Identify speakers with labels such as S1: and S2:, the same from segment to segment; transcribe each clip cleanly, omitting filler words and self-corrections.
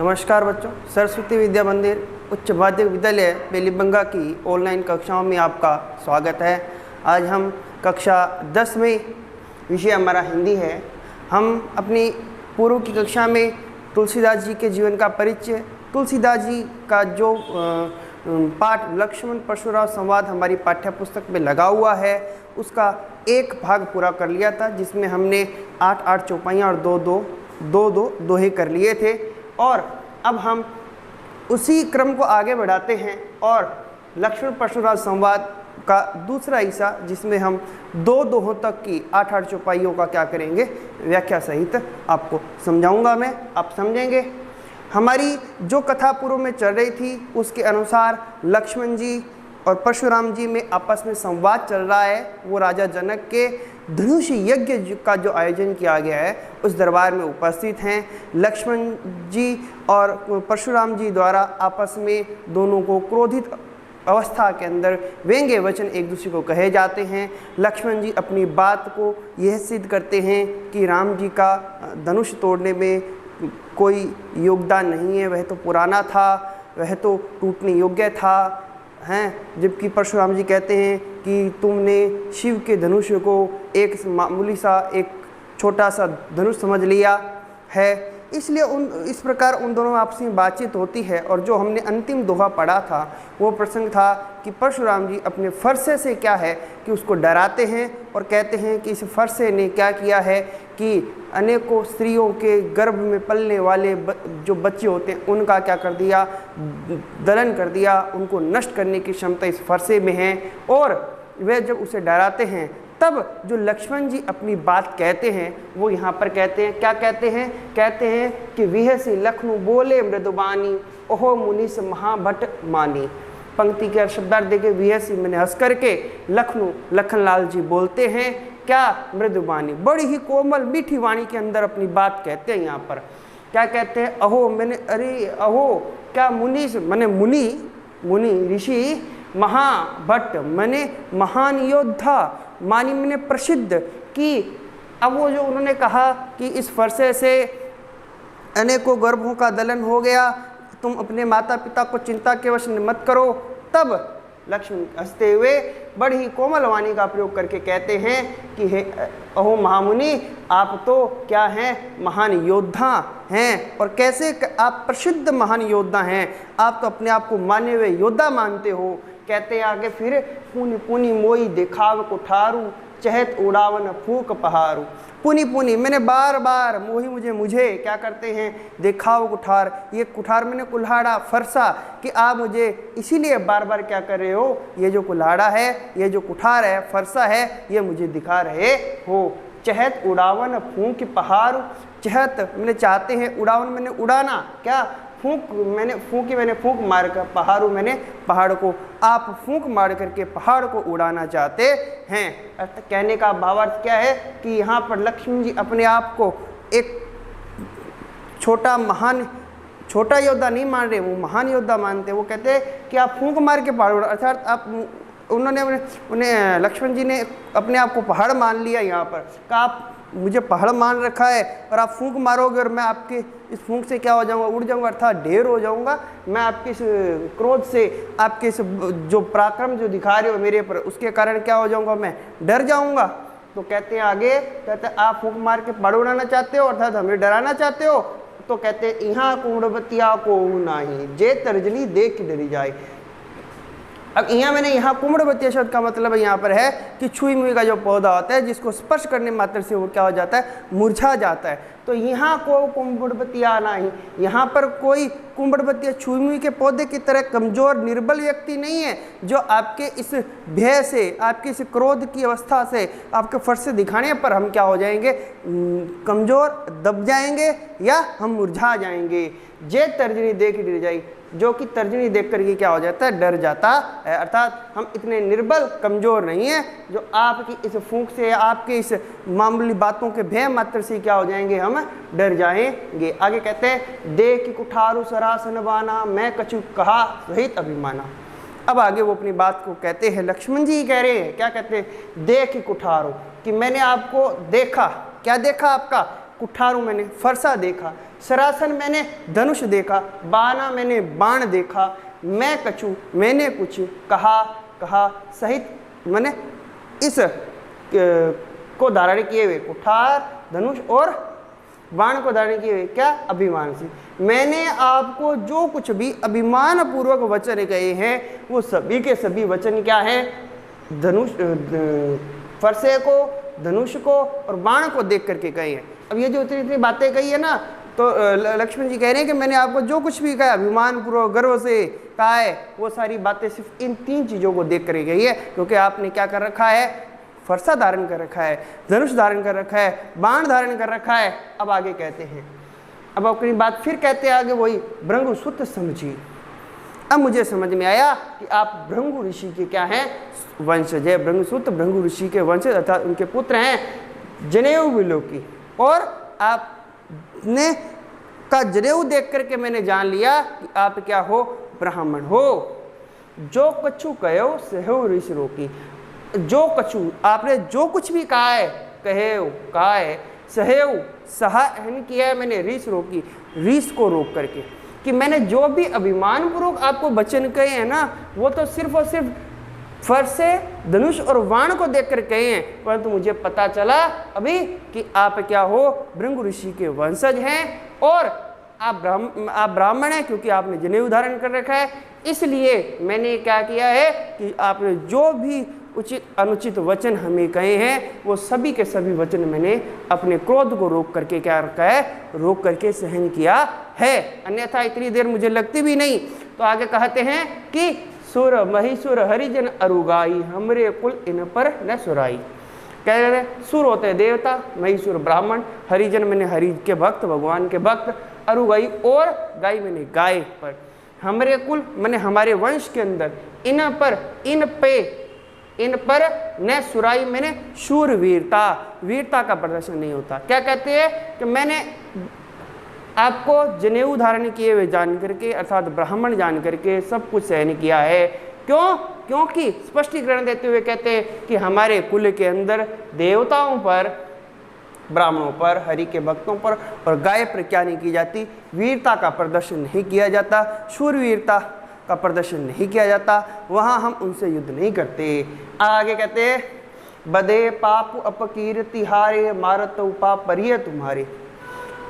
S1: नमस्कार बच्चों, सरस्वती विद्या मंदिर उच्च माध्यमिक विद्यालय बेलीबंगा की ऑनलाइन कक्षाओं में आपका स्वागत है। आज हम कक्षा 10 में, विषय हमारा हिंदी है। हम अपनी पूर्व की कक्षा में तुलसीदास जी के जीवन का परिचय, तुलसीदास जी का जो पाठ लक्ष्मण परशुराम संवाद हमारी पाठ्य पुस्तक में लगा हुआ है, उसका एक भाग पूरा कर लिया था, जिसमें हमने 8 चौपाइयाँ और 2 दोहे कर लिए थे। और अब हम उसी क्रम को आगे बढ़ाते हैं और लक्ष्मण परशुराम संवाद का दूसरा हिस्सा, जिसमें हम 2 दोहों तक की 8 चौपाइयों का क्या करेंगे, व्याख्या सहित आपको समझाऊंगा मैं, आप समझेंगे। हमारी जो कथा पूर्व में चल रही थी उसके अनुसार लक्ष्मण जी और परशुराम जी में आपस में संवाद चल रहा है। वो राजा जनक के धनुष यज्ञ का जो आयोजन किया गया है उस दरबार में उपस्थित हैं। लक्ष्मण जी और परशुराम जी द्वारा आपस में दोनों को क्रोधित अवस्था के अंदर व्यंग्य वचन एक दूसरे को कहे जाते हैं। लक्ष्मण जी अपनी बात को यह सिद्ध करते हैं कि राम जी का धनुष तोड़ने में कोई योगदान नहीं है, वह तो पुराना था, वह तो टूटने योग्य था हैं। जबकि परशुराम जी कहते हैं कि तुमने शिव के धनुष को एक मामूली सा, एक छोटा सा धनुष समझ लिया है। इसलिए इस प्रकार उन दोनों आपसी में बातचीत होती है। और जो हमने अंतिम दोहा पढ़ा था वो प्रसंग था कि परशुराम जी अपने फरसे से क्या है कि उसको डराते हैं और कहते हैं कि इस फरसे ने क्या किया है कि अनेकों स्त्रियों के गर्भ में पलने वाले जो बच्चे होते हैं उनका क्या कर दिया, दलन कर दिया, उनको नष्ट करने की क्षमता इस फरसे में है। और वे जब उसे डराते हैं तब जो लक्ष्मण जी अपनी बात कहते हैं वो यहाँ पर कहते हैं, क्या कहते हैं, कहते हैं कि विहसी लखनऊ बोले मृदुबानी, ओहो मुनीस महाभट मानी। पंक्ति के शब्दार्थ देखे, विहसी मैंने हंस करके, लखनऊ लखनलाल जी बोलते हैं क्या, मृदुबानी, बड़ी ही कोमल मीठी वाणी के अंदर अपनी बात कहते हैं। यहाँ पर क्या कहते हैं, अहो मैंने, अरे अहो क्या, मुनीस मैंने मुनि ऋषि, महाभट्ट मैंने महान योद्धा, मानी मैंने प्रसिद्ध। कि अब वो जो उन्होंने कहा कि इस फरसे से अनेकों गर्भों का दलन हो गया, तुम अपने माता पिता को चिंता के वश मत करो। तब लक्ष्मण हंसते हुए बड़ी ही कोमल वाणी का प्रयोग करके कहते हैं कि हे अहो महामुनि, आप तो क्या हैं, महान योद्धा हैं। और कैसे आप प्रसिद्ध महान योद्धा हैं, आप तो अपने आप को माने हुए योद्धा मानते हो। कहते हैं आगे फिर, पुनि पुनि मोई देखाव कुठारू, चहत उड़ावन फूक पहारू। पुनि पुनि मैंने बार बार, मोही मुझे क्या करते हैं, देखाव कुठार, ये कुठार मैंने कुल्हाड़ा, फरसा, कि आप मुझे इसीलिए बार बार क्या कर रहे हो, ये जो कुल्हाड़ा है, ये जो कुठार है, फरसा है, ये मुझे दिखा रहे हो। चहत उड़ावन फूक पहारू, चहत मैंने चाहते हैं, उड़ावन मैंने उड़ाना, क्या फूंक मैंने फूंकी, मैंने फूंक मार कर, पहाड़ू मैंने पहाड़ को, आप फूंक मार करके पहाड़ को उड़ाना चाहते हैं। अर्थ कहने का भावार्थ क्या है कि यहाँ पर लक्ष्मण जी अपने आप को एक छोटा योद्धा नहीं मान रहे, वो महान योद्धा मानते हैं। वो कहते हैं कि आप फूंक मार के पहाड़, अर्थात आप उन्हें लक्ष्मण जी ने अपने आप को पहाड़ मान लिया। यहाँ पर कहा आप मुझे पहाड़ मान रखा है और आप फूंक मारोगे और मैं आपके इस फूंक से क्या हो जाऊंगा, उड़ जाऊंगा, अर्थात ढेर हो जाऊंगा। मैं आपके इस क्रोध से, आपके इस जो पराक्रम जो दिखा रहे हो मेरे पर, उसके कारण क्या हो जाऊंगा, मैं डर जाऊंगा। तो कहते हैं आगे, कहते हैं आप फूंक मार के पहाड़ उड़ाना चाहते हो, अर्थात हमें डराना चाहते हो। तो कहते हैं यहाँ कुम्भवतिया को नाही, जे तर्जनी देख डरी जाए। अब यहाँ कुम्भवतिया शब्द का मतलब यहाँ पर है कि छुई मुई का जो पौधा होता है, जिसको स्पर्श करने मात्र से वो क्या हो जाता है, मुरझा जाता है। तो यहाँ को कुम्भवतिया नहीं, यहाँ पर कोई कुम्भवतिया छुई मुई के पौधे की तरह कमजोर निर्बल व्यक्ति नहीं है, जो आपके इस भय से, आपके इस क्रोध की अवस्था से, आपके फरसे दिखाने पर हम क्या हो जाएंगे, कमजोर, दब जाएंगे या हम मुरझा जाएंगे। जे तर्जनी देख डर जाई, जो कि तर्जनी देख करके क्या हो जाता है, डर जाता है। अर्थात हम इतने निर्बल, कमजोर नहीं हैं जो आपकी इस फूंक से, आपके इस मामूली बातों के भय मात्र से क्या हो जाएंगे, हम डर जाएंगे। आगे कहते हैं, देख कुठारू सरासन बाना, मैं कछु कहा सहित अभिमाना। अब आगे वो अपनी बात को कहते हैं, लक्ष्मण जी कह रहे हैं, क्या कहते हैं, देख कुठारू, कि मैंने आपको देखा। क्या देखा आपका, कुठारू मैंने फरसा देखा। सरासन मैंने धनुष देखा, बाना मैंने बाण देखा, मैं कछु मैंने कुछ कहा, कहा सहित मैंने इस को धारण किए हुए, कुठार धनुष और बाण को धारण किए हुए क्या, अभिमान से मैंने आपको जो कुछ भी अभिमान पूर्वक वचन कहे हैं वो सभी के सभी वचन क्या है, धनुष फरसे को, धनुष को और बाण को देख करके कहे हैं। अब ये जो इतनी इतनी बातें कही है ना, तो लक्ष्मण जी कह रहे हैं कि मैंने आपको जो कुछ भी कहा अभिमान पूर्वक गर्व से कहा है, वो सारी बातें सिर्फ इन 3 चीज़ों को देख कर गई है, क्योंकि आपने क्या कर रखा है, फरसा धारण कर रखा है, धनुष धारण कर रखा है, बाण धारण कर रखा है। अब आगे कहते हैं, अब अपनी बात फिर कहते हैं आगे वही, भृंगुसुत समझी। अब मुझे समझ में आया कि आप भृंगु ऋषि के क्या हैं, वंशज है। भृंगुसुत भृंगु ऋषि के वंशज अर्थात उनके पुत्र हैं जनेऊ विलोकी, और आपने का जनेऊ देख करके मैंने जान लिया कि आप क्या हो, ब्राह्मण हो। जो कछु कहो सहो ऋषि रोकी, जो कछु आपने जो कुछ भी कहा है, कहा है, सहेव सहा एहन किया है मैंने, रीस रोकी, रीस को रोक करके, कि मैंने जो भी अभिमान पूर्वक आपको वचन कहे हैं ना, वो तो सिर्फ और सिर्फ फरसे, धनुष और बाण को देखकर कहे हैं, परंतु मुझे पता चला अभी कि आप क्या हो, भृंगु ऋषि के वंशज हैं, और आप ब्राह्मण हैं, क्योंकि आपने जनेऊ धारण कर रखा है। इसलिए मैंने क्या किया है कि आपने जो भी उचित अनुचित वचन हमें कहे हैं, वो सभी के सभी वचन मैंने अपने क्रोध को रोक करके क्या रखा है, रोक करके सहन किया है, अन्यथा इतनी देर मुझे लगती भी नहीं। तो आगे कहते हैं कि सुर महिसुर हरिजन अरुगाई, हमरे कुल इन पर न सुराई। कह रहे हैं सुर होते हैं देवता, महिसुर ब्राह्मण, हरिजन मैंने हरि के भक्त, भगवान के भक्त, अरुगाई और गाय मैंने गाय पर, हमरे कुल मैंने हमारे वंश के अंदर, इन पर न सुराई मैंने शूरवीरता, वीरता का प्रदर्शन नहीं होता। क्या कहते हैं कि मैंने आपको जनेऊ धारण किए हुए जान करके अर्थात ब्राह्मण जान करके सब कुछ सहन किया है। क्यों? क्योंकि स्पष्टीकरण देते हुए कहते हैं कि हमारे कुल के अंदर देवताओं पर, ब्राह्मणों पर, हरि के भक्तों पर और गाय पर क्या नहीं की जाती, वीरता का प्रदर्शन नहीं किया जाता, शूरवीरता का प्रदर्शन नहीं किया जाता, वहाँ हम उनसे युद्ध नहीं करते। आगे कहते हैं बदे पाप अपकीर्ति हारे, मारत पाप परिय तुम्हारे।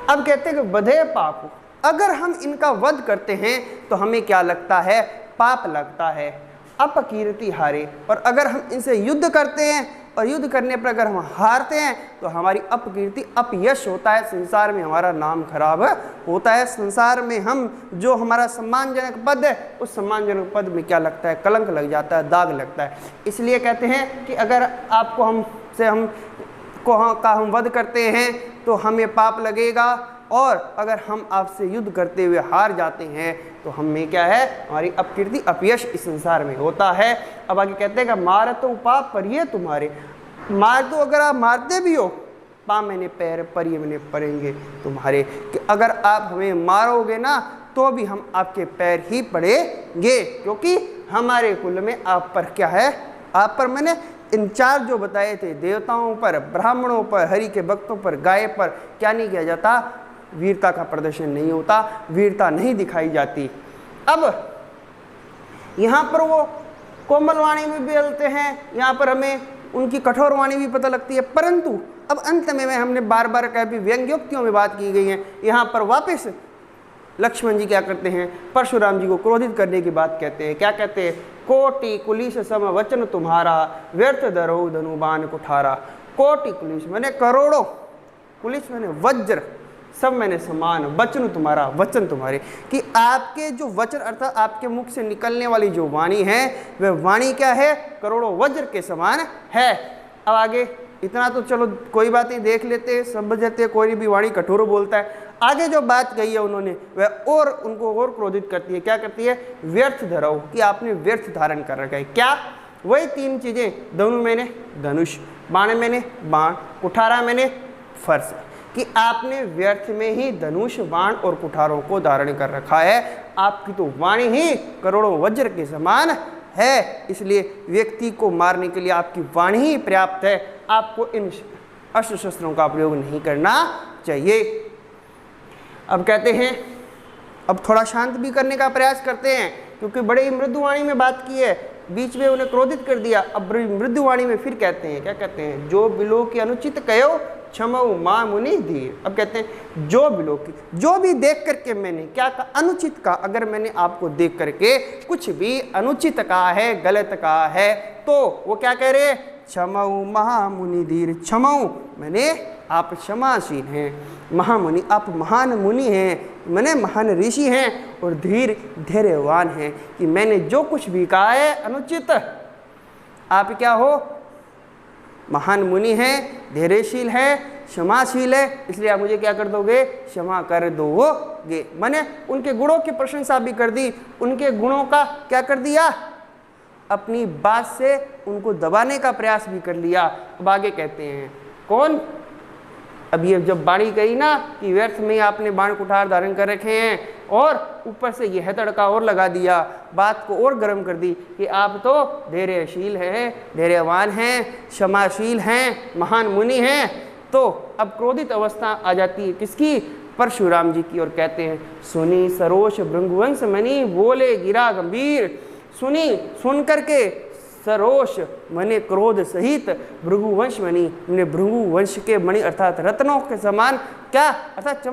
S1: अब कहते हैं कि बधे पाप, अगर हम इनका वध करते हैं तो हमें क्या लगता है, पाप लगता है, अपकीर्ति हारे, और अगर हम इनसे युद्ध करते हैं और युद्ध करने पर अगर हम हारते हैं तो हमारी अपकीर्ति, अपयश होता है, संसार में हमारा नाम खराब होता है, संसार में हम जो हमारा सम्मानजनक पद है उस सम्मानजनक पद में क्या लगता है, कलंक लग जाता है, दाग लगता है। इसलिए कहते हैं कि अगर आपको हम वध करते हैं तो हमें पाप लगेगा, और अगर हम आपसे युद्ध करते हुए हार जाते हैं तो हमें क्या है, हमारी अपकीर्ति, अपयश इस संसार में होता है। अब आगे कहते हैं कि मार तो पाप परिये तुम्हारे, मार तो अगर आप मारते भी हो, पा मैंने पैर, परिये मैंने पड़ेंगे तुम्हारे, कि अगर आप हमें मारोगे ना तो भी हम आपके पैर ही पड़ेंगे, क्योंकि हमारे कुल में आप पर क्या है, आप पर मैंने इन 4 जो बताए थे, देवताओं पर, ब्राह्मणों पर, हरि के भक्तों पर, गाय पर क्या नहीं किया जाता, वीरता का प्रदर्शन नहीं होता, वीरता नहीं दिखाई जाती। अब यहाँ पर वो कोमल वाणी में भी बोलते हैं, यहाँ पर हमें उनकी कठोर वाणी भी पता लगती है, परंतु अब अंत में हमने बार बार कहा भी व्यंग्योक्तियों में बात की गई है। यहाँ पर वापस लक्ष्मण जी क्या करते हैं, परशुराम जी को क्रोधित करने की बात कहते हैं। क्या कहते हैं, कोटि कुलिश सम वचन तुम्हारा, व्यर्थ धरो धनुबान कुठारा। कोटि कुलिश मैंने करोड़ों, कुलिश मैंने वज्र, सब मैंने समान, वचन तुम्हारा, वचन तुम्हारे, कि आपके जो वचन अर्थात आपके मुख से निकलने वाली जो वाणी है वह वाणी क्या है, करोड़ों वज्र के समान है। अब आगे इतना तो चलो कोई बात नहीं, देख लेते हैं, समझ जाते हैं, कोई भी वाणी कठोर बोलता है। आगे जो बात कही है उन्होंने वह और उनको और क्रोधित करती है। क्या करती है, व्यर्थ धरो, कि आपने व्यर्थ धारण कर रखा है। क्या, वही 3 चीजें, धनु मैंने धनुष, बाण मैंने बाण, कुठारा मैंने फर्श, कि आपने व्यर्थ में ही धनुष, बाण और कुठारों को धारण कर रखा है। आपकी तो वाणी ही करोड़ों वज्र के समान है, इसलिए व्यक्ति को मारने के लिए आपकी वाणी ही पर्याप्त है, आपको इन अस्त्र शस्त्रों का प्रयोग नहीं करना चाहिए। अब कहते हैं, अब थोड़ा शांत भी करने का प्रयास करते हैं, क्योंकि बड़े ही मृदुवाणी में बात की है, बीच में उन्हें क्रोधित कर दिया। अब बड़ी मृदुवाणी में फिर कहते हैं, क्या कहते हैं, जो बिलो की अनुचित कहो क्षमऊ माँ मुनि धीर। अब कहते हैं जो बिलो की, जो भी देख करके मैंने क्या कहा, अनुचित का, अगर मैंने आपको देख करके कुछ भी अनुचित कहा है, गलत कहा है, तो वो क्या कह रहे हैं, क्षमऊ महामुनि धीर। क्षमऊ मैंने आप क्षमाशील हैं, महामुनि आप महान मुनि हैं, मैंने महान ऋषि हैं, और धीर धैर्यवान हैं, कि मैंने जो कुछ भी कहा है अनुचित, आप क्या हो, महान मुनि हैं, धैर्यशील है, क्षमाशील है, इसलिए आप मुझे क्या कर दोगे, क्षमा कर दोगे। मैंने उनके गुणों की प्रशंसा भी कर दी, उनके गुणों का क्या कर दिया, अपनी बात से उनको दबाने का प्रयास भी कर लिया। अब आगे कहते हैं, कौन, अब ये जब बाणी कही ना कि व्यर्थ में आपने बाण कुठार धारण कर रखे हैं, और ऊपर से यह तड़का और लगा दिया, बात को और गर्म कर दी कि आप तो धैर्यशील हैं, धैर्यवान हैं, क्षमाशील हैं, महान मुनि हैं। तो अब क्रोधित अवस्था आ जाती है किसकी, परशुराम जी की, और कहते हैं, सुनी सरोष भृंगुवंश मणि बोले गिरा गंभीर। सुनी, सुन करके सरोष मने क्रोध सहित, भृगुवंश मणि मैंने भृगुवंश के मणि अर्थात रत्नों के समान, क्या अर्थात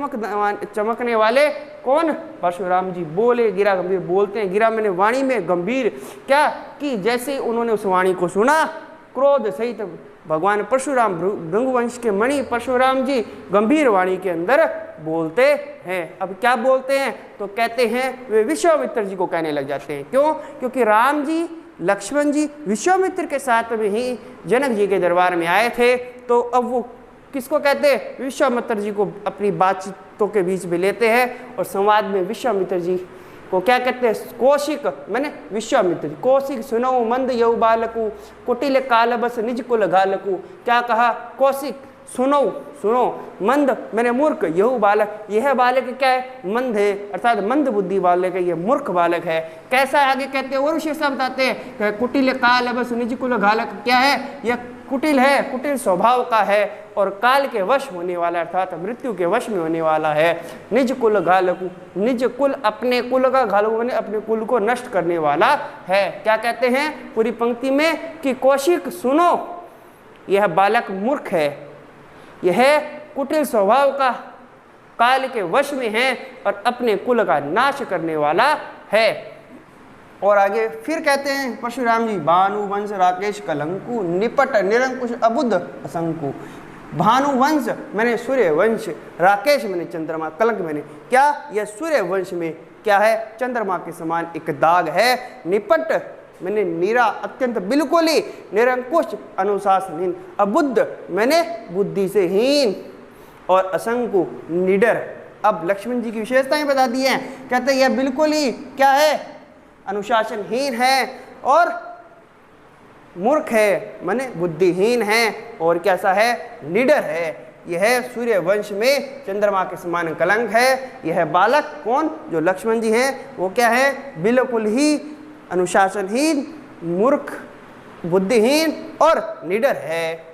S1: चमकने वाले, कौन, परशुराम जी, बोले गिरा गंभीर, बोलते हैं गिरा मैंने वाणी में, गंभीर क्या, कि जैसे उन्होंने उस वाणी को सुना, क्रोध सहित भगवान परशुराम भृगुवंश के मणि परशुराम जी गंभीर वाणी के अंदर बोलते हैं। अब क्या बोलते हैं, तो कहते हैं वे विश्वामित्र जी को कहने लग जाते हैं। क्यों, क्योंकि राम जी लक्ष्मण जी विश्वामित्र के साथ में ही जनक जी के दरबार में आए थे, तो अब वो किसको कहते हैं, विश्वामित्र जी को अपनी बातचीतों के बीच में लेते हैं, और संवाद में विश्वामित्र जी को क्या कहते हैं, कौशिक मैंने विश्वामित्र, कौशिक सुनो मंद यऊ बालकू, कुटिल काल बस निज कुल घालकू। क्या कहा, कौशिक सुनो, सुनो, मंद मैंने मूर्ख, यहू बालक, यह बालक क्या है, मंद है, अर्थात मंद बुद्धि बालक है, यह मूर्ख बालक है। कैसा है आगे कहते हैं, और विशेषता बताते हैं, कुटिल काल बस निज कुल घालक, क्या है, यह कुटिल है, कुटिल स्वभाव का है, और काल के वश होने वाला अर्थात मृत्यु के वश में होने वाला है। निज कुल घालकू, निज कुल अपने कुल का, घालकू ने अपने कुल को नष्ट करने वाला है। क्या कहते हैं पूरी पंक्ति में कि कौशिक सुनो, यह बालक मूर्ख है, यह कुटिल स्वभाव का, काल के वश में है, और अपने कुल का नाश करने वाला है। और आगे फिर कहते हैं परशुराम जी, भानुवंश राकेश कलंकु, निपट निरंकुश अबुद्ध असंकु। भानुवंश मैंने सूर्य वंश, राकेश मैंने चंद्रमा, कलंक मैंने क्या, यह सूर्य वंश में क्या है, चंद्रमा के समान एक दाग है। निपट मैंने नीरा, अत्यंत बिल्कुल ही, निरंकुश अनुशासनहीन, अबुद्ध मैंने बुद्धि से हीन, और असंकु निडर। अब लक्ष्मण जी की विशेषताएं बता दी हैं, कहते हैं यह बिल्कुल ही क्या है, अनुशासनहीन है, और मूर्ख है माने बुद्धिहीन है, और कैसा है, निडर है। यह सूर्य वंश में चंद्रमा के समान कलंक है। यह बालक कौन, जो लक्ष्मण जी हैं, वो क्या है, बिल्कुल ही अनुशासनहीन, मूर्ख, बुद्धिहीन और निडर है।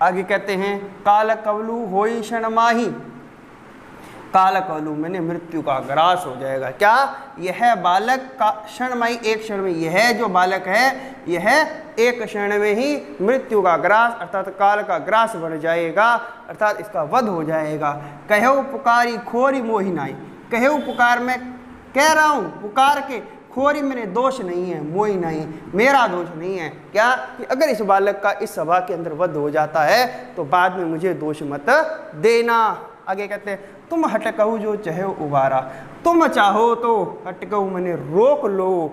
S1: आगे कहते हैं, काल कवलु होई क्षण माही, काल कवलु मैंने मृत्यु का ग्रास हो जाएगा। क्या, यह बालक का क्षणमयी, एक क्षण में, यह जो बालक है यह एक क्षण में ही मृत्यु का ग्रास अर्थात काल का ग्रास बन जाएगा, अर्थात इसका वध हो जाएगा। कहो पुकारी खोरी मोहि नाई, कहो पुकार, मैं कह रहा हूँ पुकार के, खोरी मैंने दोष नहीं है, मोहि नहीं मेरा दोष नहीं है। क्या, कि अगर इस बालक का इस सभा के अंदर वध हो जाता है तो बाद में मुझे दोष मत देना। आगे कहते हैं, तुम हटकऊ जो चाहो उबारा, तुम चाहो तो हटकऊ मैंने रोक लो,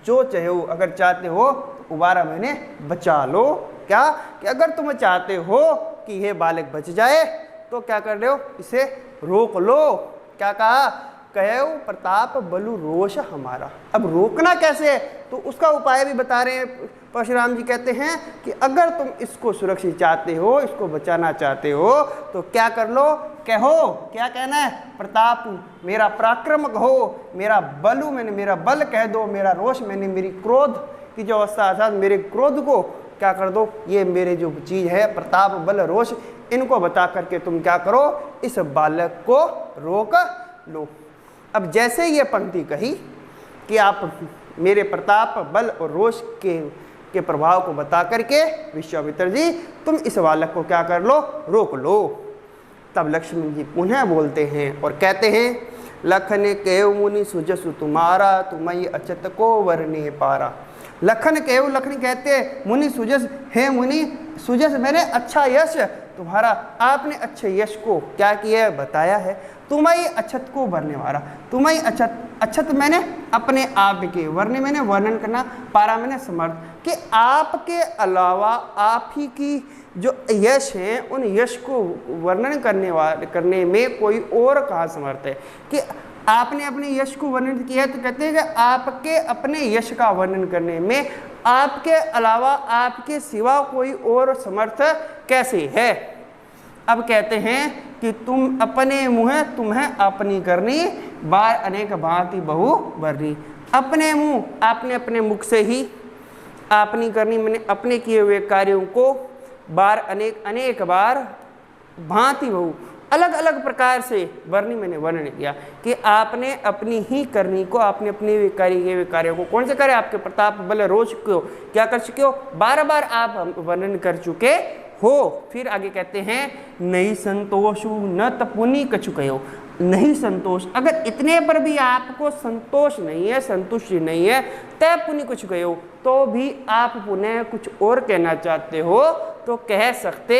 S1: जो चाहो अगर चाहते हो तो उबारा मैंने बचा लो। क्या, कि अगर तुम चाहते हो कि यह बालक बच जाए तो क्या कर रहे हो, इसे रोक लो। क्या कहा, कहो प्रताप बलु रोष हमारा। अब रोकना कैसे, तो उसका उपाय भी बता रहे हैं परशुराम जी। कहते हैं कि अगर तुम इसको सुरक्षित चाहते हो, इसको बचाना चाहते हो, तो क्या कर लो, कहो, क्या कहना है, प्रताप मेरा पराक्रम कहो, मेरा बलु मैंने मेरा बल कह दो, मेरा रोष मैंने मेरी क्रोध की जो अवस्था अर्थात मेरे क्रोध को क्या कर दो, ये मेरे जो चीज़ है प्रताप बल रोष, इनको बता करके तुम क्या करो, इस बालक को रोक लो। अब जैसे ये पंक्ति कही कि आप मेरे प्रताप, बल और रोष के प्रभाव को बता करके विश्वामित्र जी तुम इस बालक को क्या कर लो, रोक लो। तब लक्ष्मण जी पुनः बोलते हैं और कहते हैं, लखन केव मुनि सुजसु तुम्हारा, तुम्हें अचत को वर्णे पारा। लखन केव, लखन कहते हैं मुनि सुजस, हे मुनि सुजस मैंने अच्छा यश तुम्हारा, आपने अच्छे यश को क्या किया बताया है। तुम्हें अछत को वर्णने वाला, तुम्हें अछत, अछत मैंने अपने आप के, वर्णने मैंने वर्णन करना, पारा मैंने समर्थ, कि आपके अलावा आप ही की जो यश हैं उन यश को वर्णन करने में कोई और कहाँ समर्थ है। कि आपने अपने यश को वर्णन किया है तो कहते हैं कि आपके अपने यश का वर्णन करने में आपके अलावा आपके सिवा कोई और समर्थ कैसे है। अब कहते हैं कि तुम अपने मुँह तुम्हें अपनी करनी, बार अनेक भांति बहु बरनी। अपने मुँह, आपने अपने मुख से ही आपनी करनी, मैंने अपने किए हुए कार्यों को बार अनेक बार, भांति बहु अलग अलग प्रकार से वर्णी मैंने वर्णन किया कि आपने अपनी ही करनी को, आपने अपने कार्यों को, कौन से कार्य, आपके प्रताप बल रोष को क्या कर चुके हो, बार बार आप वर्णन कर चुके हो। फिर आगे कहते हैं, नहीं संतोषु न तपुनि कछु कहो। नहीं संतोष, अगर इतने पर भी आपको संतोष नहीं है, संतुष्टि नहीं है, तय पुनि कुछ कहो, तो भी आप पुनः कुछ और कहना चाहते हो तो कह सकते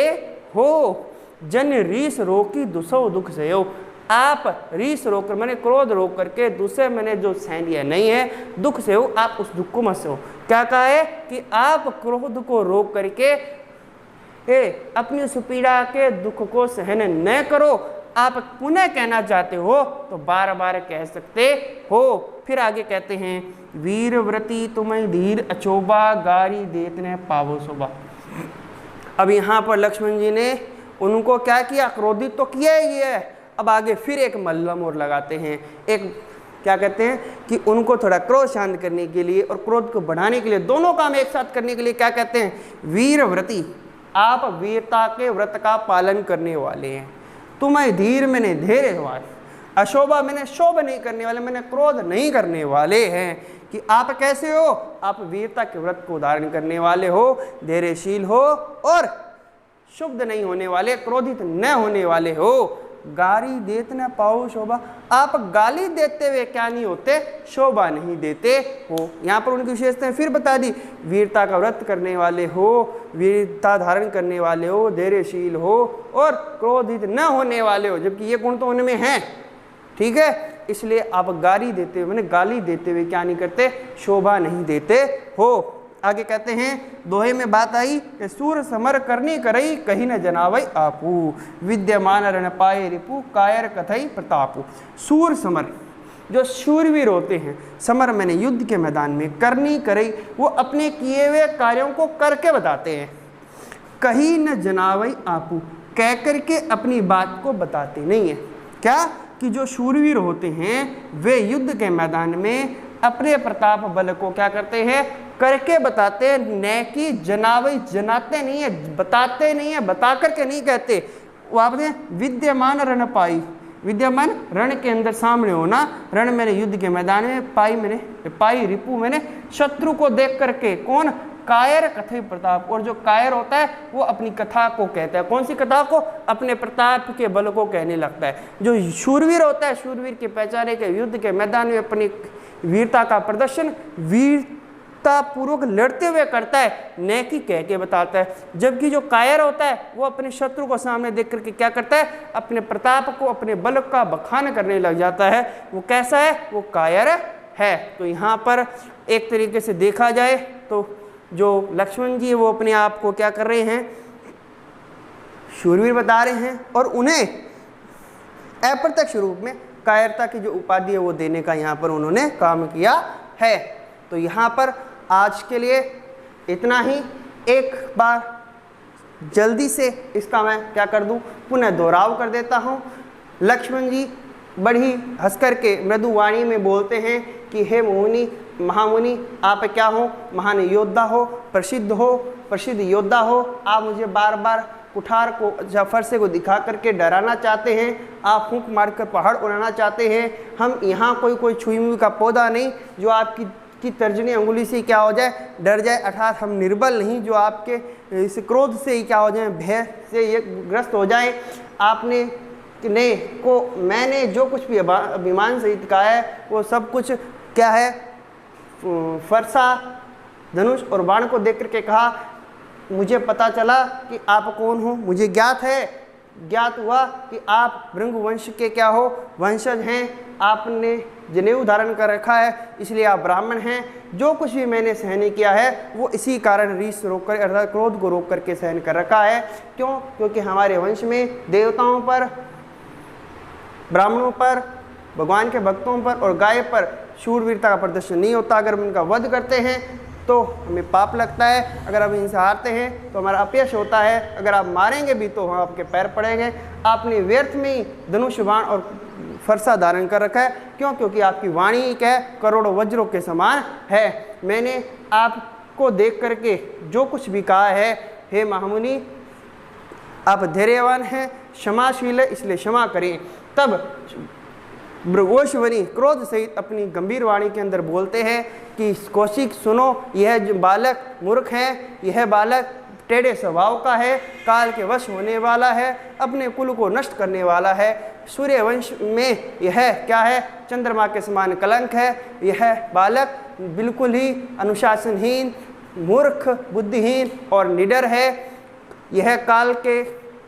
S1: हो। जन रीस रोकी दुसो दुख सहो। आप रीस रोक कर, मैंने क्रोध रोक करके दूसरे मैंने जो सह लिया नहीं है, दुख से हो, आप उस दुख को मत सहो। क्या कहा है कि आप क्रोध को रोक करके अपनी उस पीड़ा के दुख को सहन न करो। आप पुनः कहना चाहते हो तो बार बार कह सकते हो। फिर आगे कहते हैं, वीर व्रती तुम्हें धीर अचोबा, गारी देत न पावो शोभा। अब यहाँ पर लक्ष्मण जी ने उनको क्या किया, क्रोधित तो किया ही है। अब आगे फिर एक मल्लम और लगाते हैं, एक क्या कहते हैं कि उनको थोड़ा क्रोध शांत करने के लिए और क्रोध को बढ़ाने के लिए, दोनों काम एक साथ करने के लिए क्या कहते हैं, वीर व्रती, आप वीरता के व्रत का पालन करने वाले हैं। तुम्हें धीर मैंने धैर्य वाले, अशोभा मैंने शोभ नहीं करने वाले, मैंने क्रोध नहीं करने वाले हैं। कि आप कैसे हो, आप वीरता के व्रत को धारण करने वाले हो, धैर्यशील हो और शुद्ध नहीं होने वाले, क्रोधित न होने वाले हो। गाली देते न पाओ शोभा, आप गाली देते हुए क्या नहीं होते, शोभा नहीं देते हो। यहाँ पर उनकी विशेषताएं फिर बता दी, वीरता का व्रत करने वाले हो, वीरता धारण करने वाले हो, धैर्यशील हो और क्रोधित न होने वाले हो, जबकि ये गुण तो उनमें हैं। ठीक है, इसलिए आप गाली देते हुए, मैंने गाली देते हुए क्या नहीं करते, शोभा नहीं देते हो। आगे कहते हैं, दोहे में बात आई कि सूर समर करनी करई, कहीं न जनावई आपू, विद्यमान रण पाए रिपु, कायर कथई प्रतापु। सूर समर, जो शूरवीर होते हैं, समर मैंने युद्ध के मैदान में, करनी करई, वो अपने किए हुए कार्यों को करके बताते हैं। कहीं न जनावई आपू, कह करके अपनी बात को बताते नहीं है। क्या कि जो शूरवीर होते हैं वे युद्ध के मैदान में अपने प्रताप बल को क्या करते हैं, करके बताते हैं, न कि जनावई, जनाते नहीं है, बताते नहीं है, बता करके नहीं कहते। वो आपने विद्यमान रण पाई, विद्यमान रण के अंदर सामने होना, रण मैंने युद्ध के मैदान में, पाई मैंने पाई रिपु मैंने शत्रु को देख करके, कौन, कायर कथई प्रताप। और जो कायर होता है वो अपनी कथा को कहता है, कौन सी कथा को, अपने प्रताप के बल को कहने लगता है। जो शूरवीर होता है, शूरवीर के पहचाने के युद्ध के मैदान में अपनी वीरता का प्रदर्शन वीरता पूर्वक लड़ते हुए करता है, न कि कह के बताता है। जबकि जो कायर होता है वो अपने शत्रु को सामने देख करके क्या करता है, अपने प्रताप को, अपने बल का बखान करने लग जाता है। वो कैसा है, वो कायर है। तो यहाँ पर एक तरीके से देखा जाए तो जो लक्ष्मण जी वो अपने आप को क्या कर रहे हैं, शूरवीर बता रहे हैं और उन्हें अप्रत्यक्ष रूप में कायरता की जो उपाधि है वो देने का यहाँ पर उन्होंने काम किया है। तो यहाँ पर आज के लिए इतना ही। एक बार जल्दी से इसका मैं क्या कर दूँ, पुनः दोहराव कर देता हूँ। लक्ष्मण जी बड़ी हंस करके मृदु वाणी में बोलते हैं कि हे मुनि, महामुनि, आप क्या हो, महान योद्धा हो, प्रसिद्ध योद्धा हो, आप मुझे बार बार कुठार को या फरसे को दिखा करके डराना चाहते हैं, आप फूंक मारकर पहाड़ उड़ाना चाहते हैं। हम यहाँ कोई छुई मुई का पौधा नहीं जो आपकी तर्जनी अंगुली से क्या हो जाए, डर जाए। अर्थात हम निर्बल नहीं जो आपके इस क्रोध से ही क्या हो जाए, भय से ये ग्रस्त हो जाए। आपने मैंने जो कुछ भी अभिमान सहित कहा है वो सब कुछ क्या है, फरसा, धनुष और बाण को देख करके कहा। मुझे पता चला कि आप कौन हो, मुझे ज्ञात हुआ कि आप भृंग वंश के क्या हो, वंशज हैं। आपने जनेऊ धारण कर रखा है, इसलिए आप ब्राह्मण हैं। जो कुछ भी मैंने सहन किया है वो इसी कारण रीस रोक कर अर्थात क्रोध को रोक करके सहन कर रखा है। क्यों? क्योंकि हमारे वंश में देवताओं पर, ब्राह्मणों पर, भगवान के भक्तों पर और गाय पर शूरवीरता का प्रदर्शन नहीं होता। अगर हम उनका वध करते हैं तो हमें पाप लगता है, अगर हम इनसे हारते हैं तो हमारा अपयश होता है, अगर आप मारेंगे भी तो हम आपके पैर पड़ेंगे। आपने व्यर्थ में ही धनुष बाण और फरसा धारण कर रखा है। क्यों? क्योंकि आपकी वाणी क्या है, करोड़ों वज्रों के समान है। मैंने आपको देख करके जो कुछ भी कहा है, हे महामुनि आप धैर्यवान हैं, क्षमाशील है, इसलिए क्षमा करें। तब मृगोशवनी क्रोध सहित अपनी गंभीर वाणी के अंदर बोलते हैं कि कौशिक सुनो, यह जो बालक मूर्ख है, यह बालक टेढ़े स्वभाव का है, काल के वश होने वाला है, अपने कुल को नष्ट करने वाला है। सूर्यवंश में यह क्या है, चंद्रमा के समान कलंक है। यह बालक बिल्कुल ही अनुशासनहीन, मूर्ख, बुद्धिहीन और निडर है। यह काल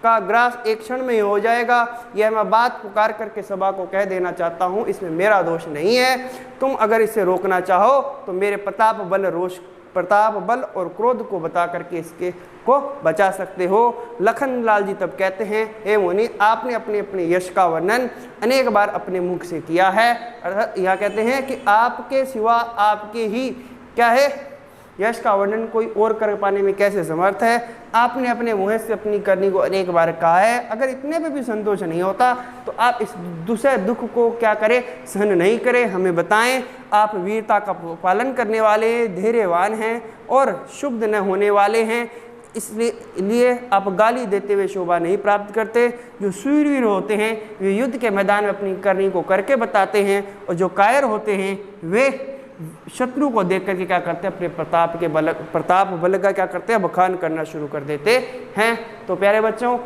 S1: का ग्रास एक क्षण में ही हो जाएगा। यह मैं बात पुकार करके सभा को कह देना चाहता हूँ, इसमें मेरा दोष नहीं है। तुम अगर इसे रोकना चाहो तो मेरे प्रताप बल और क्रोध को बता करके इसके को बचा सकते हो। लखन लाल जी तब कहते हैं, हे मुनि आपने अपने यश का वर्णन अनेक बार अपने मुख से किया है। अर्थात यह कहते हैं कि आपके सिवा आपके ही क्या है, यश का वर्णन कोई और कर पाने में कैसे समर्थ है। आपने अपने मुँह से अपनी करनी को अनेक बार कहा है। अगर इतने पे भी संतोष नहीं होता तो आप इस दूसरे दुख को क्या करें, सहन नहीं करें, हमें बताएं। आप वीरता का पालन करने वाले, धैर्यवान हैं और शुभ न होने वाले हैं, इसलिए आप गाली देते हुए शोभा नहीं प्राप्त करते। जो शूरवीर होते हैं वे युद्ध के मैदान में अपनी करनी को करके बताते हैं, और जो कायर होते हैं वे शत्रु को देख करके क्या करते हैं, अपने प्रताप बल का क्या करते हैं, बखान करना शुरू कर देते हैं। तो प्यारे बच्चों,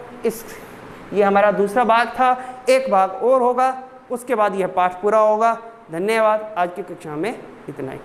S1: ये हमारा दूसरा भाग था। एक भाग और होगा, उसके बाद यह पाठ पूरा होगा। धन्यवाद। आज की कक्षा में इतना ही।